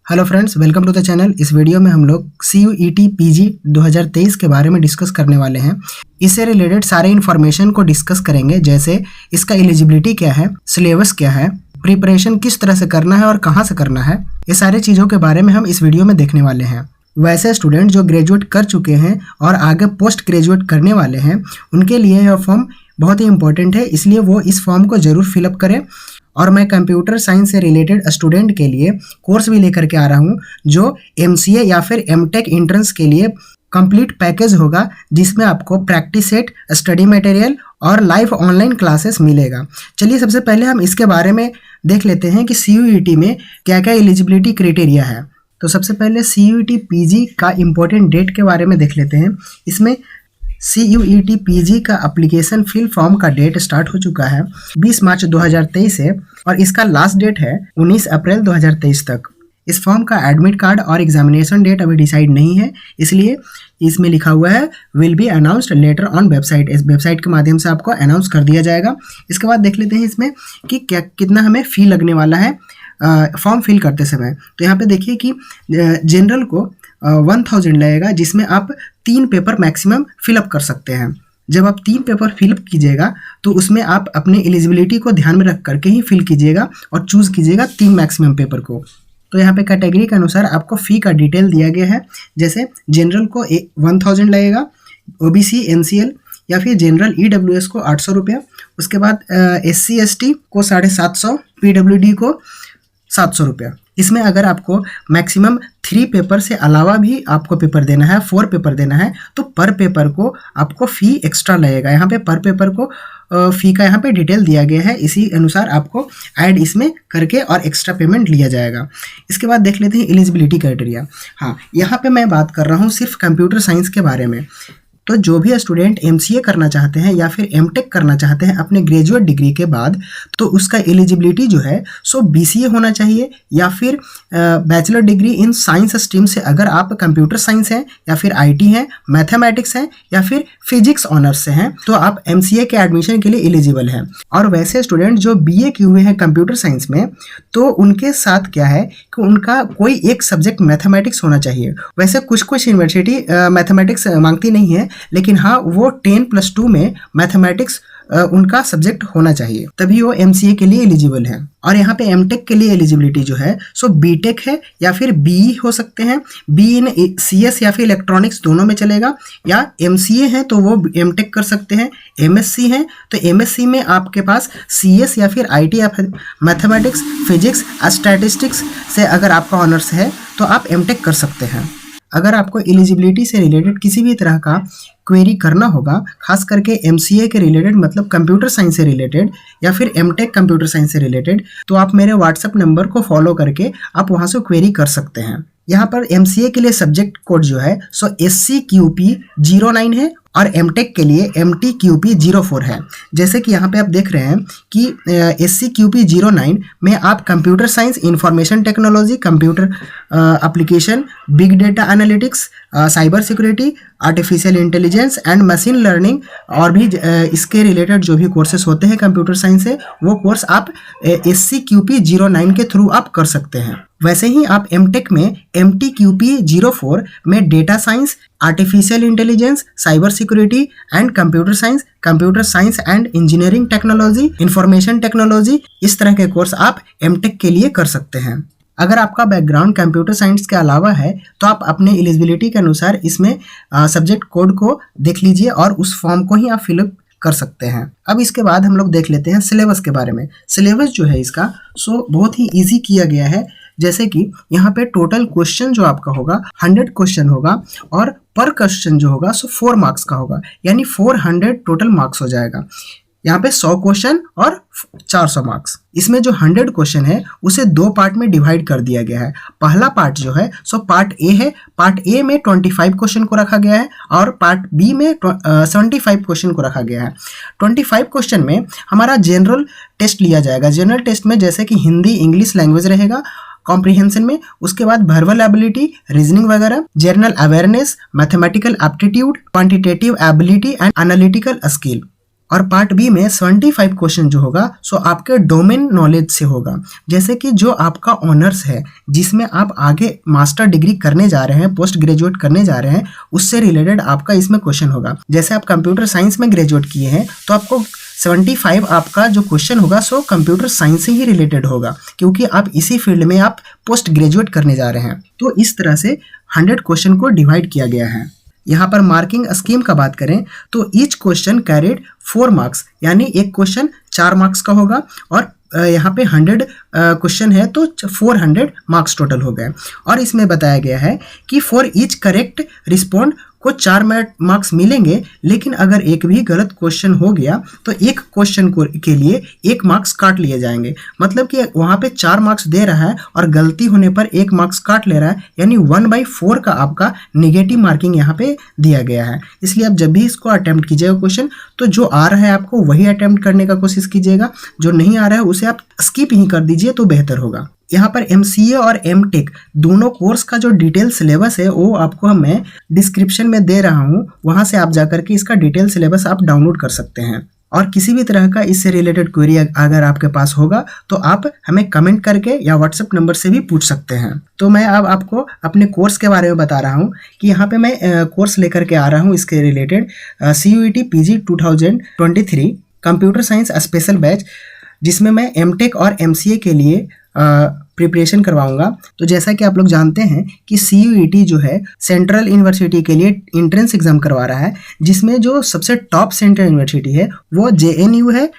Hello friends, welcome to the channel. इस video में हम लोग CUET PG 2023 के बारे में डिस्कस करने वाले हैं। इससे रिलेटेड सारे इन्फॉर्मेशन को डिस्कस करेंगे, जैसे इसका एलिजिबिलिटी क्या है, सिलेबस क्या है, प्रिपरेशन किस तरह से करना है और कहाँ से करना है। ये सारी चीज़ों के बारे में हम इस वीडियो में देखने वाले हैं। वैसे स्टूडेंट जो ग्रेजुएट कर चुके हैं और आगे पोस्ट ग्रेजुएट करने वाले हैं, उनके लिए यह फॉर्म बहुत ही इंपॉर्टेंट है, इसलिए वो इस फॉर्म को ज़रूर फिलअप करें। और मैं कंप्यूटर साइंस से रिलेटेड स्टूडेंट के लिए कोर्स भी लेकर के आ रहा हूँ, जो MCA या फिर MTech एंट्रेंस के लिए कंप्लीट पैकेज होगा, जिसमें आपको प्रैक्टिस सेट, स्टडी मटेरियल और लाइव ऑनलाइन क्लासेस मिलेगा। चलिए सबसे पहले हम इसके बारे में देख लेते हैं कि CUET में क्या क्या एलिजिबिलिटी क्राइटेरिया है। तो सबसे पहले CUET PG का इम्पोर्टेंट डेट के बारे में देख लेते हैं। इसमें CUET PG का एप्लीकेशन फिल फॉर्म का डेट स्टार्ट हो चुका है 20 मार्च 2023 से, और इसका लास्ट डेट है 19 अप्रैल 2023 तक। इस फॉर्म का एडमिट कार्ड और एग्जामिनेशन डेट अभी डिसाइड नहीं है, इसलिए इसमें लिखा हुआ है will be announced later on website. इस वेबसाइट के माध्यम से आपको अनाउंस कर दिया जाएगा। इसके बाद देख लेते हैं इसमें कि कितना हमें फ़ी लगने वाला है फॉर्म फिल करते समय। तो यहाँ पे देखिए कि जनरल को 1000 लगेगा, जिसमें आप 3 पेपर मैक्सिमम फिलअप कर सकते हैं। जब आप 3 पेपर फिलअप कीजिएगा तो उसमें आप अपने एलिजिबिलिटी को ध्यान में रख करके ही फिल कीजिएगा और चूज़ कीजिएगा 3 मैक्सिमम पेपर को। तो यहाँ पे कैटेगरी के अनुसार आपको फ़ी का डिटेल दिया गया है। जैसे जनरल को 1000 लगेगा, OBC NCL या फिर जनरल EWS को 800 रुपया, उसके बाद SC ST को 750, PWD को 700 रुपया। इसमें अगर आपको मैक्सिमम 3 पेपर से अलावा भी आपको पेपर देना है, 4 पेपर देना है, तो पर पेपर को आपको फ़ी एक्स्ट्रा लगेगा। यहाँ पे पर पेपर को फ़ी का यहाँ पे डिटेल दिया गया है, इसी अनुसार आपको ऐड इसमें करके और एक्स्ट्रा पेमेंट लिया जाएगा। इसके बाद देख लेते हैं एलिजिबिलिटी क्राइटेरिया। हाँ, यहाँ पे मैं बात कर रहा हूँ सिर्फ कंप्यूटर साइंस के बारे में। तो जो भी स्टूडेंट MCA करना चाहते हैं या फिर MTech करना चाहते हैं अपने ग्रेजुएट डिग्री के बाद, तो उसका एलिजिबिलिटी जो है सो BCA होना चाहिए, या फिर bachelor degree in science stream से अगर आप कंप्यूटर साइंस हैं या फिर IT हैं, मैथमेटिक्स हैं या फिर फिजिक्स ऑनर्स से हैं, तो आप MCA के एडमिशन के लिए एलिजिबल हैं। और वैसे स्टूडेंट जो BA किए हुए हैं कंप्यूटर साइंस में, तो उनके साथ क्या है कि उनका कोई एक सब्जेक्ट मैथमेटिक्स होना चाहिए। वैसे कुछ यूनिवर्सिटी मैथमेटिक्स मांगती नहीं है, लेकिन हाँ, वो 10+2 में मैथमेटिक्स उनका सब्जेक्ट होना चाहिए, तभी वो MCA के लिए एलिजिबल है। और यहाँ पे MTech के लिए एलिजिबिलिटी जो है सो BTech है या फिर BE हो सकते हैं। BE इन CS या फिर इलेक्ट्रॉनिक्स दोनों में चलेगा, या MCA है तो वो MTech कर सकते हैं। MSc है तो MSc में आपके पास CS या फिर IT या फिर मैथमेटिक्स, फिजिक्स, स्टैटिस्टिक्स से अगर आपका ऑनर्स है तो आप MTech कर सकते हैं। अगर आपको एलिजिबिलिटी से रिलेटेड किसी भी तरह का क्वेरी करना होगा, खास करके MCA के रिलेटेड, मतलब कंप्यूटर साइंस से रिलेटेड, या फिर MTech कंप्यूटर साइंस से रिलेटेड, तो आप मेरे WhatsApp नंबर को फॉलो करके आप वहां से क्वेरी कर सकते हैं। यहाँ पर MCA के लिए सब्जेक्ट कोड जो है सो SCQP 09 है, और MTech के लिए MTQP 04 है। जैसे कि यहाँ पे आप देख रहे हैं कि SCQP 09 में आप computer science, information technology, computer application, big data analytics, cyber security, artificial intelligence and machine learning, और भी इसके रिलेटेड जो भी कोर्सेस होते हैं कंप्यूटर साइंस से, वो कोर्स आप SCQP 09 के थ्रू आप कर सकते हैं। वैसे ही आप MTech में MTQP 04 में data science, artificial intelligence, cyber security and computer science and engineering technology, information technology, इस तरह के कोर्स आप MTech के लिए कर सकते हैं। अगर आपका बैकग्राउंड कंप्यूटर साइंस के अलावा है तो आप अपने एलिजिबिलिटी के अनुसार इसमें सब्जेक्ट कोड को देख लीजिए और उस फॉर्म को ही आप फिलअप कर सकते हैं। अब इसके बाद हम लोग देख लेते हैं सिलेबस के बारे में। सिलेबस जो है इसका सो बहुत ही इजी किया गया है। जैसे कि यहाँ पे टोटल क्वेश्चन जो आपका होगा 100 क्वेश्चन होगा, और पर क्वेश्चन जो होगा सो 4 मार्क्स का होगा, यानी 400 टोटल मार्क्स हो जाएगा। यहाँ पे 100 क्वेश्चन और 400 मार्क्स। इसमें जो 100 क्वेश्चन है उसे 2 पार्ट में डिवाइड कर दिया गया है। पहला पार्ट जो है सो पार्ट ए है। पार्ट ए में 25 क्वेश्चन को रखा गया है, और पार्ट बी में 75 क्वेश्चन को रखा गया है। 25 क्वेश्चन में हमारा जनरल टेस्ट लिया जाएगा। जनरल टेस्ट में जैसे कि हिंदी, इंग्लिश लैंग्वेज रहेगा कॉम्प्रिहेंशन में, उसके बाद वर्बल एबिलिटी, रीजनिंग वगैरह, general awareness, mathematical aptitude, quantitative ability and analytical skill. और पार्ट बी में 75 क्वेश्चन जो होगा सो आपके डोमेन नॉलेज से होगा। जैसे कि जो आपका ऑनर्स है, जिसमें आप आगे मास्टर डिग्री करने जा रहे हैं, पोस्ट ग्रेजुएट करने जा रहे हैं, उससे रिलेटेड आपका इसमें क्वेश्चन होगा। जैसे आप कंप्यूटर साइंस में ग्रेजुएट किए हैं तो आपको 75 आपका जो क्वेश्चन होगा सो कंप्यूटर साइंस से ही रिलेटेड होगा, क्योंकि आप इसी फील्ड में आप पोस्ट ग्रेजुएट करने जा रहे हैं। तो इस तरह से 100 क्वेश्चन को डिवाइड किया गया है। यहाँ पर मार्किंग स्कीम का बात करें तो ईच क्वेश्चन कैरिड 4 मार्क्स, यानी एक क्वेश्चन 4 मार्क्स का होगा, और यहाँ पे 100 क्वेश्चन है तो 400 मार्क्स टोटल हो गए। और इसमें बताया गया है कि फॉर ईच करेक्ट रिस्पॉन्ड को 4 मार्क्स मिलेंगे, लेकिन अगर एक भी गलत क्वेश्चन हो गया तो एक क्वेश्चन के लिए 1 मार्क्स काट लिए जाएंगे। मतलब कि वहाँ पे 4 मार्क्स दे रहा है और गलती होने पर 1 मार्क्स काट ले रहा है, यानी 1/4 का आपका निगेटिव मार्किंग यहाँ पे दिया गया है। इसलिए आप जब भी इसको अटेम्प्ट कीजिएगा क्वेश्चन, तो जो आ रहा है आपको वही अटेम्प्ट करने का कोशिश कीजिएगा, जो नहीं आ रहा है उसे आप स्किप ही कर दीजिए तो बेहतर होगा। यहाँ पर MCA और MTech दोनों कोर्स का जो डिटेल सिलेबस है वो आपको मैं डिस्क्रिप्शन में दे रहा हूँ, वहाँ से आप जाकर के इसका डिटेल सिलेबस आप डाउनलोड कर सकते हैं। और किसी भी तरह का इससे रिलेटेड क्वेरी अगर आपके पास होगा तो आप हमें कमेंट करके या व्हाट्सएप नंबर से भी पूछ सकते हैं। तो मैं अब आपको अपने कोर्स के बारे में बता रहा हूँ कि यहाँ पे मैं कोर्स लेकर के आ रहा हूँ इसके related CUET PG 2023 computer science special batch, जिसमें मैं MTech और MCA के लिए प्रिपरेशन करवाऊंगा। तो जैसा कि आप लोग जानते हैं कि CUET जो है सेंट्रल यूनिवर्सिटी के लिए एंट्रेंस एग्जाम करवा रहा है, जिसमें जो सबसे टॉप सेंट्रल यूनिवर्सिटी है वो JNU है,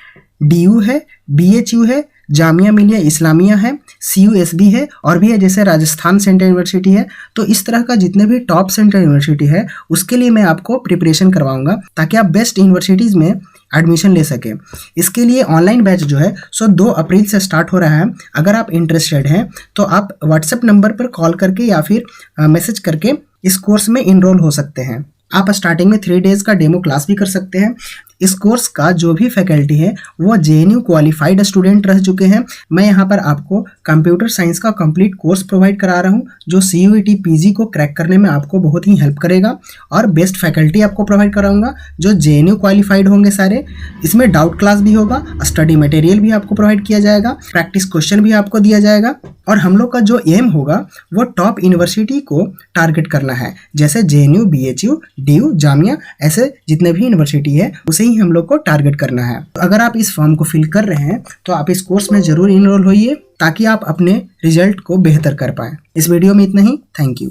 DU है, BHU है, जामिया मिलिया इस्लामिया है, CUSB है और भी है, जैसे राजस्थान सेंट्रल यूनिवर्सिटी है। तो इस तरह का जितने भी टॉप सेंट्रल यूनिवर्सिटी है उसके लिए मैं आपको प्रिपरेशन करवाऊंगा, ताकि आप बेस्ट यूनिवर्सिटीज़ में एडमिशन ले सके। इसके लिए ऑनलाइन बैच जो है सो 2 अप्रैल से स्टार्ट हो रहा है। अगर आप इंटरेस्टेड हैं तो आप व्हाट्सएप नंबर पर कॉल करके या फिर मैसेज करके इस कोर्स में इनरोल हो सकते हैं। आप स्टार्टिंग में 3 डेज का डेमो क्लास भी कर सकते हैं। इस कोर्स का जो भी फैकल्टी है वो JNU क्वालिफाइड स्टूडेंट रह चुके हैं। मैं यहाँ पर आपको कंप्यूटर साइंस का कंप्लीट कोर्स प्रोवाइड करा रहा हूँ, जो CUET PG को क्रैक करने में आपको बहुत ही हेल्प करेगा। और बेस्ट फैकल्टी आपको प्रोवाइड कराऊंगा जो JNU क्वालिफाइड होंगे सारे। इसमें डाउट क्लास भी होगा, स्टडी मटेरियल भी आपको प्रोवाइड किया जाएगा, प्रैक्टिस क्वेश्चन भी आपको दिया जाएगा। और हम लोग का जो एम होगा वो टॉप यूनिवर्सिटी को टारगेट करना है, जैसे JNU, BHU, DU, जामिया, ऐसे जितने भी यूनिवर्सिटी है उसे ही हम लोग को टारगेट करना है। तो अगर आप इस फॉर्म को फिल कर रहे हैं तो आप इस कोर्स में जरूर इनरोल होइए, ताकि आप अपने रिजल्ट को बेहतर कर पाएं। इस वीडियो में इतना ही। Thank you.